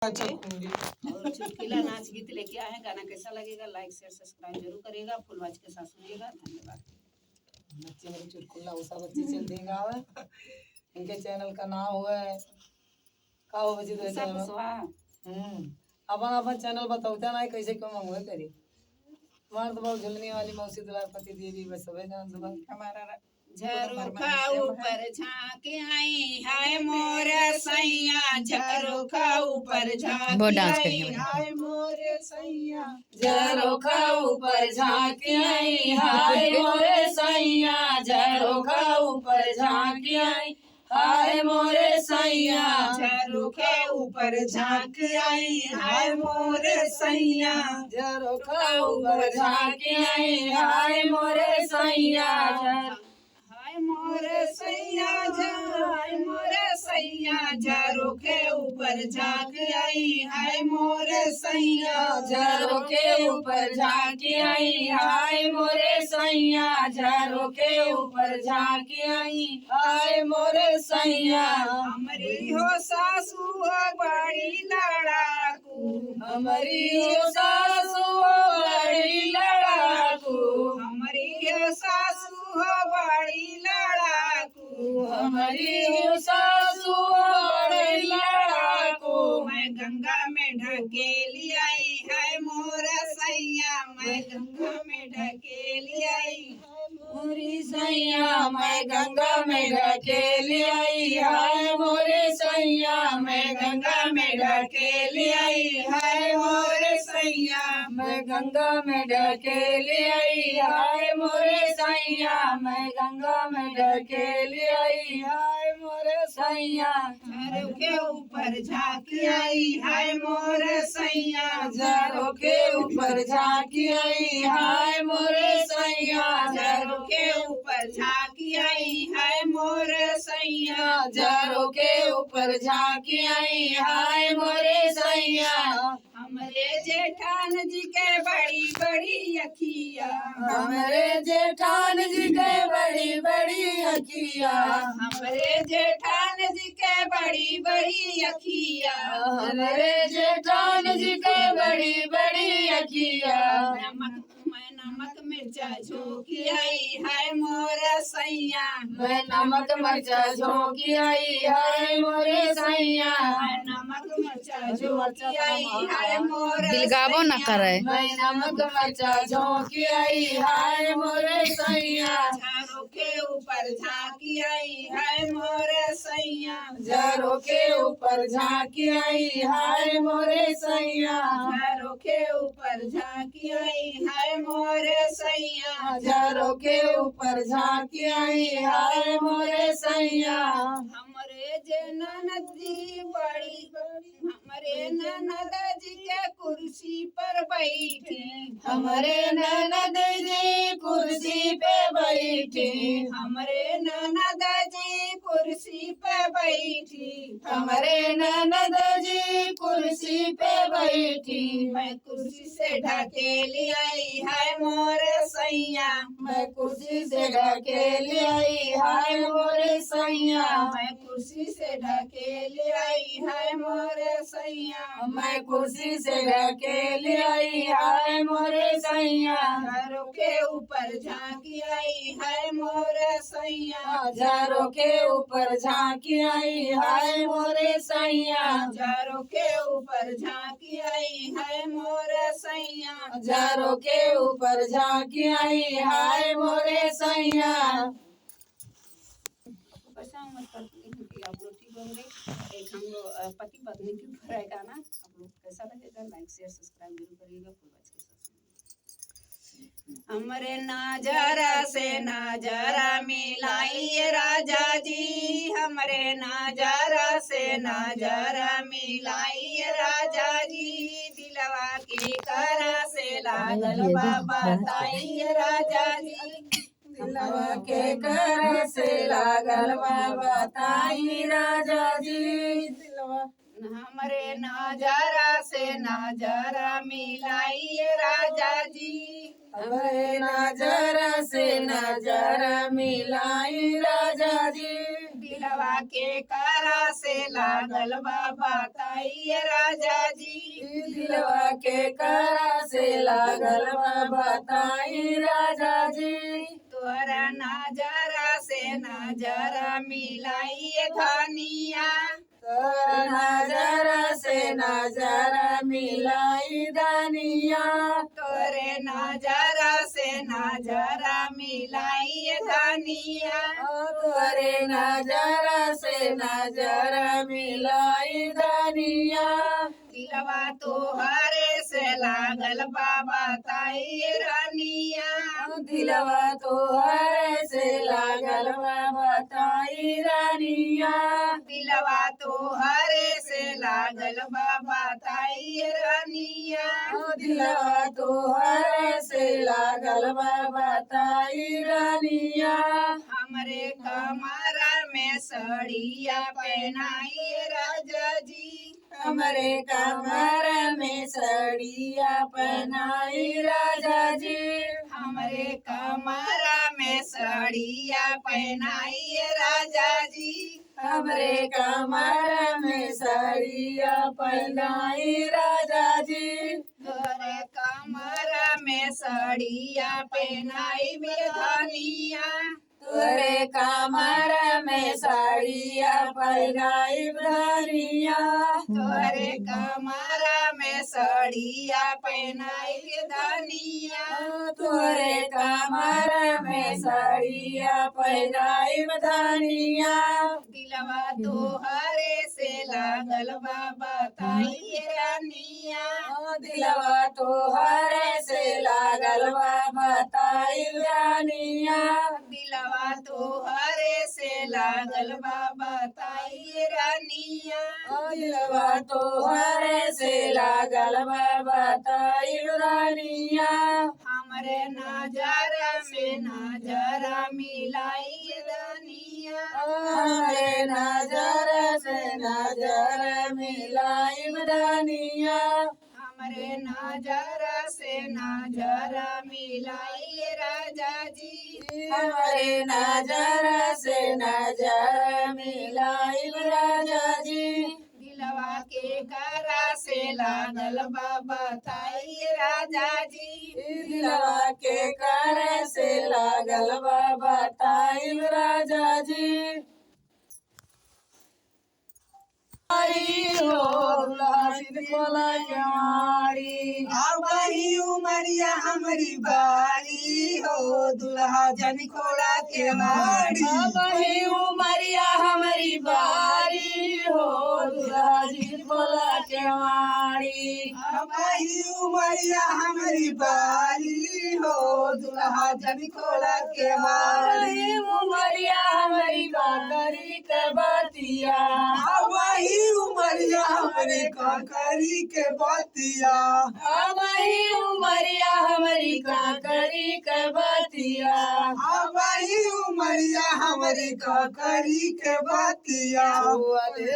अच्छा और चुटकीला नाच गीत लेके आए हैं। गाना कैसा लगेगा लाइक शेयर सब्सक्राइब जरूर करिएगा। फुलवाज के साथ सुनिएगा। धन्यवाद। बच्चे मेरे चुटकुला उषा बच्ची चल देगा इनके चैनल का नाम हुआ है का हो बच्ची तो चैनल अपन अपन चैनल बताओ ना कैसे क्यों मंगवे करी तुम्हारे तो बहुत झुलने वाली मौसी दुलार पति देवी बस सब जान सुबह हमारा झरोखा ऊपर झांक आई हाय मोर सैया झरोखा ऊपर झांक आई हाय मोर सैया झरोखा ऊपर झांक आई हाय मोर सैया झरोखा ऊपर झांक आई हाय मोर सैया झरोखा ऊपर झांक आई हाय मोर सैया झरोखा ऊपर झांक आई हाय मोर सैया हाय मोर सैया हाय मोर सैया झरोखे ऊपर झांक आई हाय मोर सैया झरोखे ऊपर झांक आई हाय मोर सैया झरोखे ऊपर झांक आई हाय मोर सैया हमारी हो सासू हो बड़ी लड़ाकू हमारी हो सासू हो बड़ी लड़ाकू हमारी हो सासू हो बड़ी लड़ाकू हमारी हो सासू हो बड़ी लड़ाकू मैं गंगा में ढकेली आई है मोर सैया मैं गंगा में ढकेली आई मोरी सैया मैं गंगा में ढकेली आई है मोरे सैया मैं गंगा में ढकेली आई है मोरे सैया मैं गंगा में ढकेली आई है मोरे सैया मैं गंगा में ढकेली आई है मोरे सैया झरों के ऊपर झांकी आई है मोरे सैया झरों के ऊपर झांकी आई है मोरे सैया झरों के ऊपर झांकी आई है मोरे सैया झरों के ऊपर झांकी आई है मोरे सैया हमरे जेठान जी के बड़ी बड़ी अखिया हमरे जेठान जी के बड़ी बड़ी अखिया हमरे जेठान जी के बड़ी बड़ी अखिया हमरे जेठान जी के बड़ी बड़ी अखिया नमक मिर्चा झोंकी आई है मोरा सैया मैं नमक मिर्चा झोंकी आई है मोरे सैया नमक मिर्चा झोंकी आई है मोरे दिलगावो न करे मैं नमक मिर्चा झोंकी आई है मोरे सैया झारों के ऊपर झांकी आई है मोरे सैया झारों के ऊपर झांकी आई है मोरे सैया झारों के ऊपर झांकी आई है मोरे सैया झारों के ऊपर झांकी आई है मोरे सैया हमरे जे ननद जी बड़ी हमरे ननद जी के कुर्सी पर बैठी हमरे ननद जी कुर्सी पे बैठी हमरे ननद जी कुर्सी पे बैठी हमरे ननद जी कुर्सी पे बैठी मैं कुर्सी से ढकेली आई है मोरे सैया मैं कुर्सी से ढकेली आई है मोरे सैया मैं कुर्सी से ढकेली आई है मोरे सैया मैं कुर्सी से ढकेली आई है मोरे सैया झारों के ऊपर झांकी आई है मोरे सैया झारों के ऊपर झांकी आई है मोरे सैया झारों के ऊपर झांकी आई है मोरे सैया झारों के ऊपर झांकी आई है मोरे सैया। आप लोग ठीक होंगे। एक हम लोग पति पत्नी के ऊपर है गाना। आप लोग कैसा लगेगा लाइक शेयर सब्सक्राइब जरूर करिएगा। फुलवाज के साथ हमरे नजरा से नजरा मिलाइए राजा जी हमरे नजरा से नजरा मिलाइए राजा जी दिलवा की करा से लागल बाबा बताइए राजा जी दिलवा के करा से लागल बाबा बताइए राजा जी दिलवा हमरे नजरा से नजरा मिलाइए राजा जी हमरे नजरा से नजरा मिलाई राजा जी दिलवा दिलवा के करा से लागल बाबा ताई राजा जी। दिलवा के करा से लागल बाबा ताई राजा जी। तोरा नजरा से नजरा मिलाइए धनिया। तोरा नजरा से नजरा मिलाई दानिया। तोरे नजरा से नजरा मिलाइए धनिया। तोरे नजरा से नजरा मिलाई दानिया। दिलवा तोहरे से लागल बाबा ताई रानिया। दिलवा तोहरे से लागल बाबा ताई रानिया। दिलवा तोहरे से लागल बाबा ताई रानिया। दिलवा तोहरे से लागल बाबा ताई रानिया। हमरे कमरा में सड़िया पहनाई राजा जी। हमरे कमर में सड़िया पहनाई राजा जी। हमरे कमरा में सड़िया पहनाई राजा जी। हमरे कमर में सड़िया पहनाई राजा जी। तोरे कमरा में सड़िया पहनाई धनिया। तोरे कमर में साड़िया पहनाई धनिया। तोरे कमरा में सड़िया पहनाई धनिया। तोरे कमर में साड़िया पहनाई धनिया। दिलवा तोहरे से लागल बाबा ताई रानिया। दिलवा तोहरे से लागल बाबा ताई रानिया। दिलवा तोहरे से लागल बाबा ताई रानिया। दिलवा तोहरे से लागल बाबा ताई रानिया। हमरे नजरा में नजरा मिलाई रानिया। हमरे नजर से नजर मिलाई रानिया। हमरे नजरा से नजरा मिलाई राजा जी। हमरे नजर से नजर मिलाई राजा जी। दिलवा के करा से लागल बाबा ताई राजा जी। दिलवा के कर से लागल बाबा ताई राजा जी। खोला क्यारी वही उमरिया हमारी बारी हो दुल्हा जन खोला के मारी। वही उमरिया हमारी बारी हो दूल्हा जी खोला क्यारी। वही उमरिया हमारी बारी हो दुल्हा जन खोला के मारी। वही उमरिया हमारी काकरी के बतिया। वही उमरिया हमारे काकरी के बतिया। वही उमरिया हमारी काकरी के बतिया। वही उमरिया हमारी काकरी के बतिया।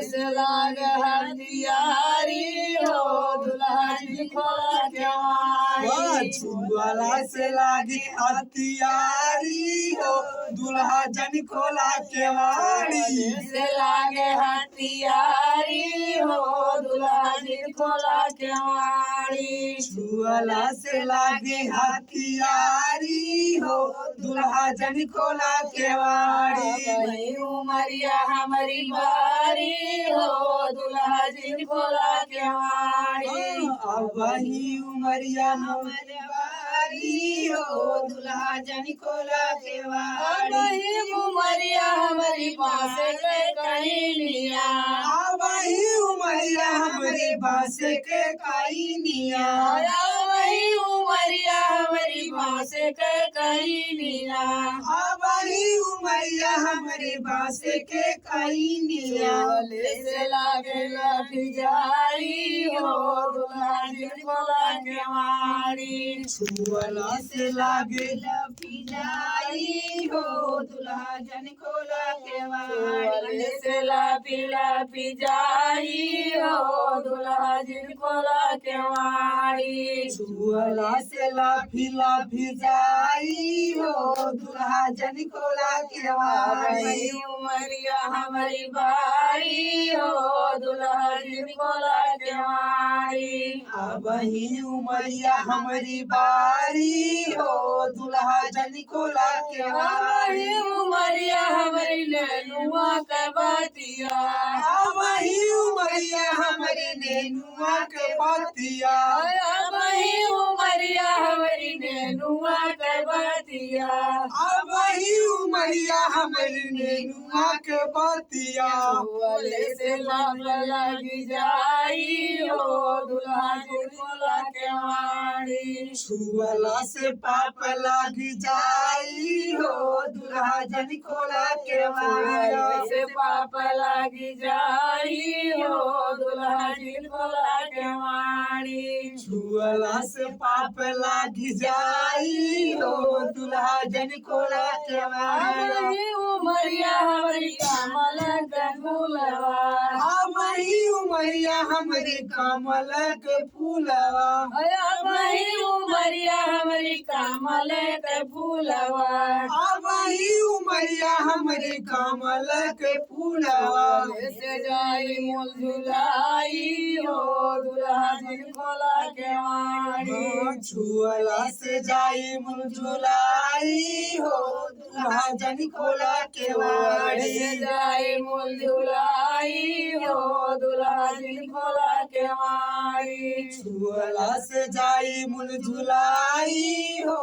से लाग हथियारी हो दूल्हा जी खोला क्यारी। छुआला से लागी हथियारी हो दुल्हा जन खोला के वारी। से लागे हथियारी हो दूल्हा जी खोला क्यारी। छुआला से लागी हथियारी हो दुल्हा जन खोला के वारी। वही उमरिया हमारी बारी हो दूल्हा जी खोला क्यारी। वही उमरिया हमारे बारी हो दुल्हा जन खोला के वारी। वही उमरिया हमारी पास के कहिनिया। वही उमरिया हमारे बास के काइनिया। वही उमरिया हमारी पास के कहिनिया। वही उमरिया हमारे बास के काइनिया। से लागे लाठी जारी हो दूल्हा जी खोला के केवाड़ी छुअला से लागे लपी जाई हो दुल्हा जन खोला केवाड़ी वाले से लापी लापी जाई हो दुल्हा जिन खोला केवाड़ी छुअला से लाफी लाफी जाई हो दुल्हा जन खोला केवाड़ी वही उमरिया हमारी बारी हो दुल्हा जिन खोला केवाड़ी अब ही उमरिया हमारी बारी हो दुल्हा जन खोला केवाड़ी वही उमरिया हमारी नेनुआ के बातिया अब ही उमरिया हमारी नेनुआ के बातिया वही उमरिया हमारी नेनुआ के बातिया अब ही उमरिया हमारी नेनुआ के बातिया वाले से लाभ लगी जाई हो दुल्हा जिन खोला केवाड़ी छुअला से पाप लागी जाई हो दुल्हा जन खोला केवाड़ी से पाप लागी जाई हो दुल्हा जिन खोला केवाड़ी छुअला से पाप लागी जाई हो दुल्हा जन खोला केवाड़ी वही उमरिया हमारी कमल के फूलवा अब ही उमरिया हमारी कमल के फूलवा वही उमरिया हमारी कमल के फूलवा अब ही उमरिया हमारी कमल के फूलवा से जाई मोल झुलाई हो दुल्हा जिन खोला केवाड़ी छुअला से जाई मुलझुलाई हो दुल्हा जन खोला केवाड़ी से जाई मोल झुलाई हो दुल्हा जिन खोला केवाड़ी छुअला से जाई मुलझुलाई हो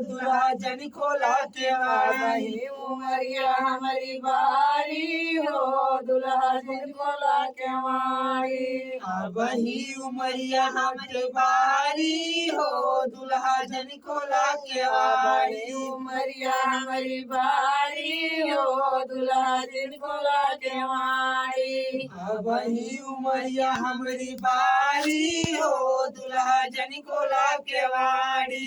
दुल्हा जन खोला केवाड़ी वही उमरिया हमारी बारी हो दुल्हा जिन खोला केवाड़ी अब ही उमरिया हमके बारी हो दुल्हा जन खोला केवाड़ी वही उमरिया हमारी बारी हो दुल्हा जिन खोला केवाड़ी अब ही उमरिया हमारी बारी हो दुल्हा जन खोला केवाड़ी